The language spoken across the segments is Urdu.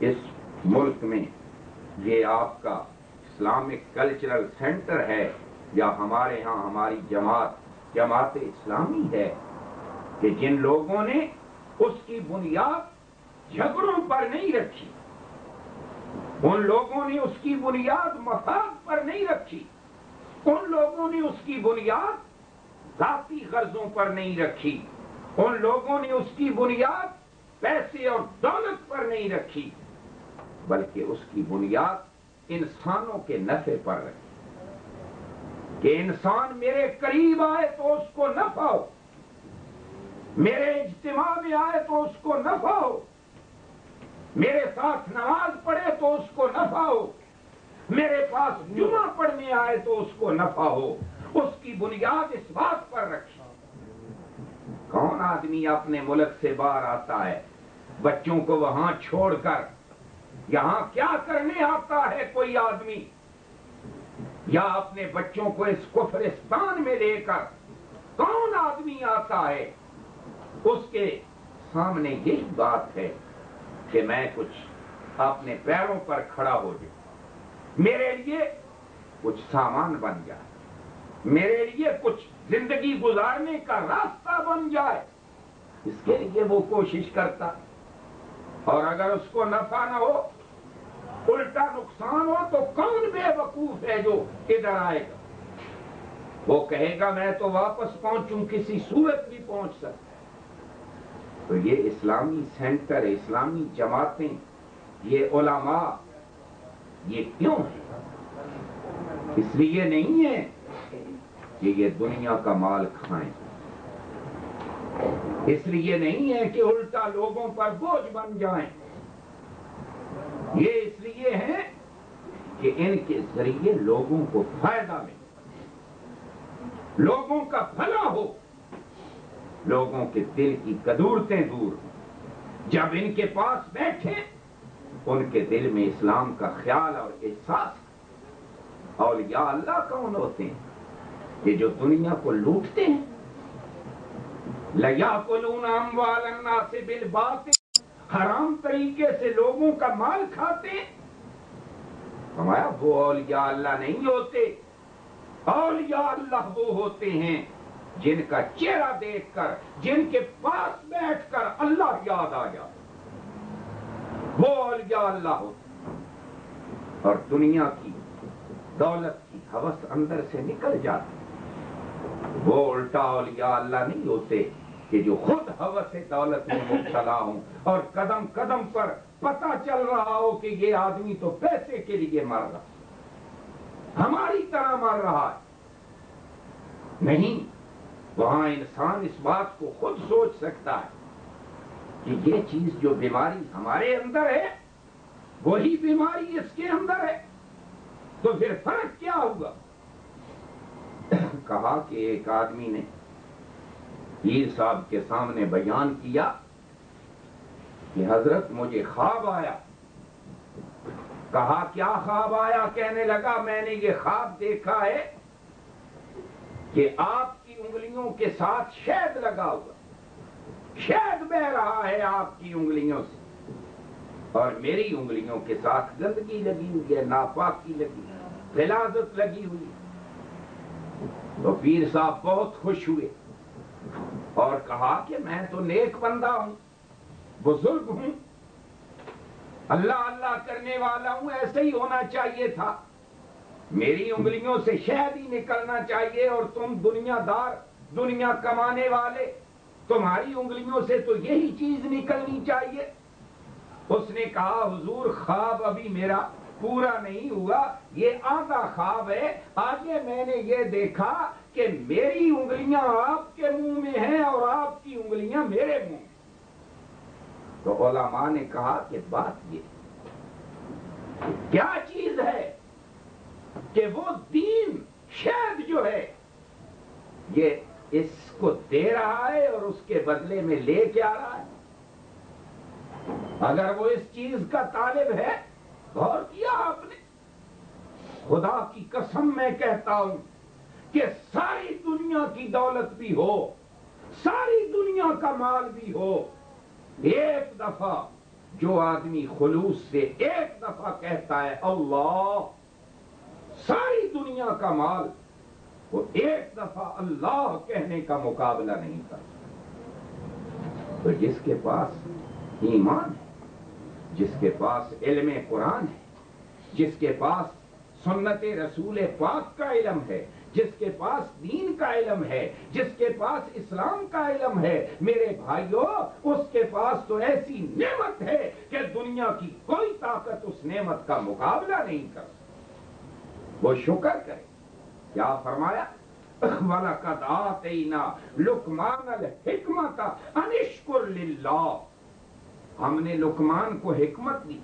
اس ملک میں یہ آپ کا اسلامک کلچرل سینٹر ہے یا ہمارے ہاں ہماری جماعت اسلامی ہے کہ جن لوگوں نے اس کی بنیاد جھگڑوں پر نہیں رکھی، ان لوگوں نے اس کی بنیاد مفاد پر نہیں رکھی، ان لوگوں نے اس کی بنیاد ذاتی غرضوں پر نہیں رکھی، ان لوگوں نے اس کی بنیاد پیسے اور دولت پر نہیں رکھی، بلکہ اس کی بنیاد انسانوں کے نفع پر رکھی کہ انسان میرے قریب آئے تو اس کو نفع ہو، میرے اجتماع میں آئے تو اس کو نفع ہو، میرے ساتھ نماز پڑھے تو اس کو نفع ہو، میرے پاس جمعہ پڑھنے آئے تو اس کو نفع ہو۔ اس کی بنیاد اس بات پر رکھی۔ کون آدمی اپنے ملک سے باہر آتا ہے بچوں کو وہاں چھوڑ کر یہاں کیا کرنے آتا ہے کوئی آدمی، یا اپنے بچوں کو اس کفرستان میں لے کر کون آدمی آتا ہے؟ اس کے سامنے یہی بات ہے کہ میں کچھ اپنے پیروں پر کھڑا ہو جاؤں، میرے لیے کچھ سامان بن جائے، میرے لیے کچھ زندگی گزارنے کا راستہ بن جائے، اس کے لیے وہ کوشش کرتا۔ اور اگر اس کو نفع نہ ہو، الٹا نقصان ہو، تو کون بے وقوف ہے جو ادھر آئے گا؟ وہ کہے گا میں تو واپس پہنچوں، کسی صورت بھی پہنچ سکتا۔ تو یہ اسلامی سینٹر، اسلامی جماعتیں، یہ علماء، یہ کیوں ہے؟ اس لیے نہیں ہے کہ یہ دنیا کا مال کھائیں، اس لیے نہیں ہے کہ الٹا لوگوں پر بوجھ بن جائیں، یہ اس لیے ہے کہ ان کے ذریعے لوگوں کو فائدہ ملے، لوگوں کا بھلا ہو، لوگوں کے دل کی کدورتیں دور ہوں۔ جب ان کے پاس بیٹھے ان کے دل میں اسلام کا خیال اور احساس۔ اولیاء اللہ کون ہوتے ہیں؟ یہ جو دنیا کو لوٹتے ہیں۔ لَيَأْكُلُونَ أَمْوَالَ النَّاسِ بِالْبَاطِلِ، حرام طریقے سے لوگوں کا مال کھاتے ہیں۔ فرمایا وہ اولیاء اللہ نہیں ہوتے، اولیاء اللہ وہ ہوتے ہیں جن کا چہرہ دیکھ کر، جن کے پاس بیٹھ کر اللہ یاد آ جائے، وہ اولیاء اللہ ہوتے ہیں۔ اور دنیا کی دولت کی ہوس اندر سے نکل جاتی، وہ الٹا اولیاء اللہ نہیں ہوتے کہ جو خود ہوس دولت میں مبتلا ہوں اور قدم قدم پر پتہ چل رہا ہو کہ یہ آدمی تو پیسے کے لیے مر رہا، ہماری طرح مر رہا ہے۔ نہیں، وہاں انسان اس بات کو خود سوچ سکتا ہے کہ یہ چیز جو بیماری ہمارے اندر ہے وہی بیماری اس کے اندر ہے، تو پھر فرق کیا ہوگا؟ کہا کہ ایک آدمی نے پیر صاحب کے سامنے بیان کیا کہ حضرت مجھے خواب آیا۔ کہا کیا خواب آیا؟ کہنے لگا میں نے یہ خواب دیکھا ہے کہ آپ کی انگلیوں کے ساتھ شہد لگا ہوا، شہد بہ رہا ہے آپ کی انگلیوں سے، اور میری انگلیوں کے ساتھ گندگی لگی ہوئی ہے، ناپاکی لگی ہے، غلاظت لگی ہوئی ہے۔ تو پیر صاحب بہت خوش ہوئے اور کہا کہ میں تو نیک بندہ ہوں، بزرگ ہوں، اللہ اللہ کرنے والا ہوں، ایسے ہی ہونا چاہیے تھا، میری انگلیوں سے شہد ہی نکلنا چاہیے، اور تم دنیا دار، دنیا کمانے والے، تمہاری انگلیوں سے تو یہی چیز نکلنی چاہیے۔ اس نے کہا حضور خواب ابھی میرا پورا نہیں ہوا، یہ آدھا خواب ہے، آگے میں نے یہ دیکھا کہ میری انگلیاں آپ کے منہ میں ہیں اور آپ کی انگلیاں میرے منہ میں۔ تو علماء نے کہا کہ بات یہ کیا چیز ہے کہ وہ دین شہد جو ہے یہ اس کو دے رہا ہے اور اس کے بدلے میں لے کے آ رہا ہے۔ اگر وہ اس چیز کا طالب ہے، غور کیا آپ نے؟ خدا کی قسم میں کہتا ہوں کہ ساری دنیا کی دولت بھی ہو، ساری دنیا کا مال بھی ہو، ایک دفعہ جو آدمی خلوص سے ایک دفعہ کہتا ہے اللہ، ساری دنیا کا مال وہ ایک دفعہ اللہ کہنے کا مقابلہ نہیں کرتا۔ تو جس کے پاس ایمان ہے، جس کے پاس علم قرآن ہے، جس کے پاس سنت رسول پاک کا علم ہے، جس کے پاس دین کا علم ہے، جس کے پاس اسلام کا علم ہے، میرے بھائیوں، اس کے پاس تو ایسی نعمت ہے کہ دنیا کی کوئی طاقت اس نعمت کا مقابلہ نہیں کر سکتی۔ وہ شکر کرے۔ کیا فرمایا؟ وَلَقَدْ آتَيْنَا لُقْمَانَ الْحِکْمَةَ أَنِ اشْکُرْ لِلَّهِ، ہم نے لقمان کو حکمت دی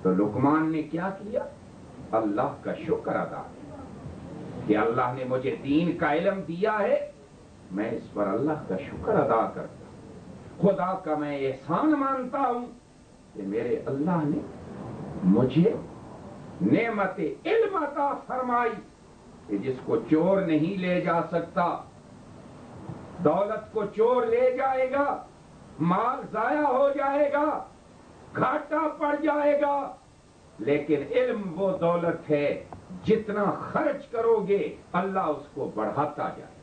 تو لقمان نے کیا کیا؟ اللہ کا شکر ادا کیا کہ اللہ نے مجھے دین کا علم دیا ہے، میں اس پر اللہ کا شکر ادا کرتا ہوں، خدا کا میں احسان مانتا ہوں کہ میرے اللہ نے مجھے نعمت علم عطا فرمائی کہ جس کو چور نہیں لے جا سکتا۔ دولت کو چور لے جائے گا، مال ضائع ہو جائے گا، گھاٹا پڑ جائے گا، لیکن علم وہ دولت ہے جتنا خرچ کرو گے اللہ اس کو بڑھاتا جائے،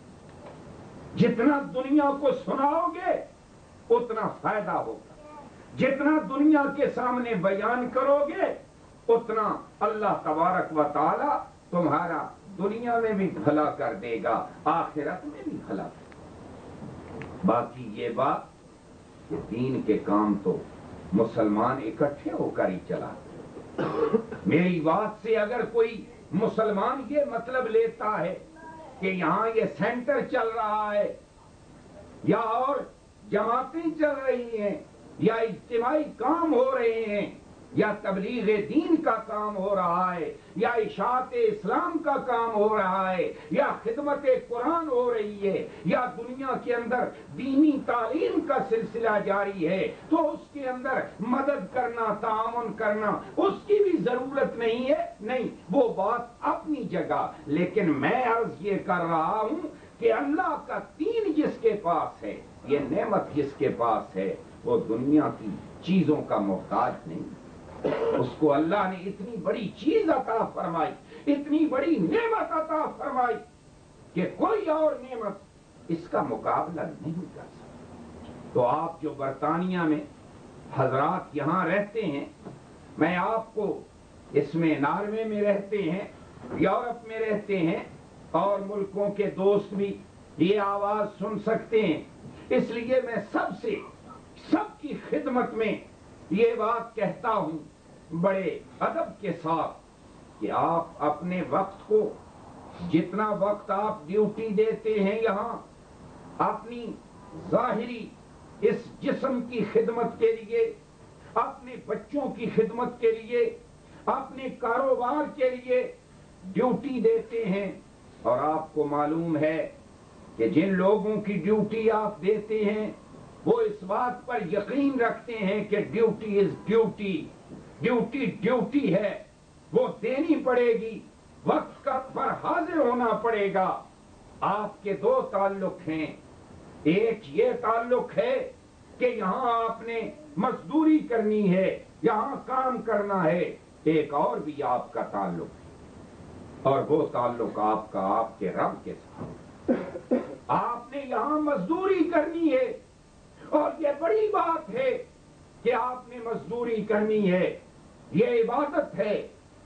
جتنا دنیا کو سناؤ گے اتنا فائدہ ہوگا، جتنا دنیا کے سامنے بیان کرو گے اتنا اللہ تبارک و تعالی تمہارا دنیا میں بھی بھلا کر دے گا، آخرت میں بھی بھلا کر دے گا۔ باقی یہ بات کہ دین کے کام تو مسلمان اکٹھے ہو کر ہی چلاتے۔ میری بات سے اگر کوئی مسلمان یہ مطلب لیتا ہے کہ یہاں یہ سینٹر چل رہا ہے یا اور جماعتیں چل رہی ہیں یا اجتماعی کام ہو رہے ہیں یا تبلیغ دین کا کام ہو رہا ہے یا اشاعت اسلام کا کام ہو رہا ہے یا خدمت قرآن ہو رہی ہے یا دنیا کے اندر دینی تعلیم کا سلسلہ جاری ہے، تو اس کے اندر مدد کرنا، تعاون کرنا اس کی بھی ضرورت نہیں ہے، نہیں، وہ بات اپنی جگہ، لیکن میں عرض یہ کر رہا ہوں کہ اللہ کا دین جس کے پاس ہے، یہ نعمت جس کے پاس ہے، وہ دنیا کی چیزوں کا محتاج نہیں۔ اس کو اللہ نے اتنی بڑی چیز عطا فرمائی، اتنی بڑی نعمت عطا فرمائی کہ کوئی اور نعمت اس کا مقابلہ نہیں کر سکتی۔ تو آپ جو برطانیہ میں حضرات یہاں رہتے ہیں، میں آپ کو اس میں ناروے میں رہتے ہیں، یورپ میں رہتے ہیں اور ملکوں کے دوست بھی یہ آواز سن سکتے ہیں، اس لیے میں سب کی خدمت میں یہ بات کہتا ہوں بڑے ادب کے ساتھ کہ آپ اپنے وقت کو، جتنا وقت آپ ڈیوٹی دیتے ہیں یہاں، اپنی ظاہری اس جسم کی خدمت کے لیے، اپنے بچوں کی خدمت کے لیے، اپنے کاروبار کے لیے ڈیوٹی دیتے ہیں، اور آپ کو معلوم ہے کہ جن لوگوں کی ڈیوٹی آپ دیتے ہیں وہ اس بات پر یقین رکھتے ہیں کہ duty is duty, duty duty ہے، وہ دینی پڑے گی، وقت پر حاضر ہونا پڑے گا۔ آپ کے دو تعلق ہیں، ایک یہ تعلق ہے کہ یہاں آپ نے مزدوری کرنی ہے، یہاں کام کرنا ہے، ایک اور بھی آپ کا تعلق ہے، اور وہ تعلق آپ کا آپ کے رب کے ساتھ۔ آپ نے یہاں مزدوری کرنی ہے، اور یہ بڑی بات ہے کہ آپ نے مزدوری کرنی ہے، یہ عبادت ہے۔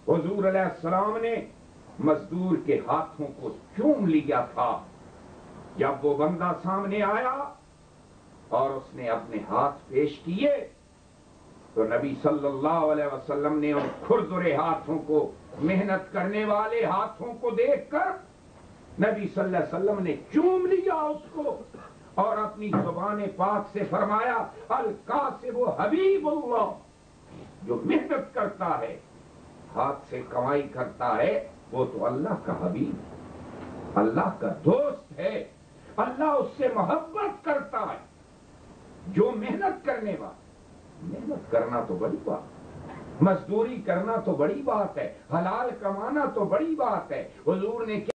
حضور علیہ السلام نے مزدور کے ہاتھوں کو چوم لیا تھا، جب وہ بندہ سامنے آیا اور اس نے اپنے ہاتھ پیش کیے تو نبی صلی اللہ علیہ وسلم نے ان کھردرے ہاتھوں کو، محنت کرنے والے ہاتھوں کو دیکھ کر نبی صلی اللہ علیہ وسلم نے چوم لیا اس کو، اور اپنی زبان پاک سے فرمایا القاسب حبیب اللہ، جو محنت کرتا ہے، ہاتھ سے کمائی کرتا ہے، وہ تو اللہ کا حبیب ہے، اللہ کا دوست ہے، اللہ اس سے محبت کرتا ہے۔ جو محنت کرنے والا، محنت کرنا تو بڑی بات، مزدوری کرنا تو بڑی بات ہے، حلال کمانا تو بڑی بات ہے۔ حضور نے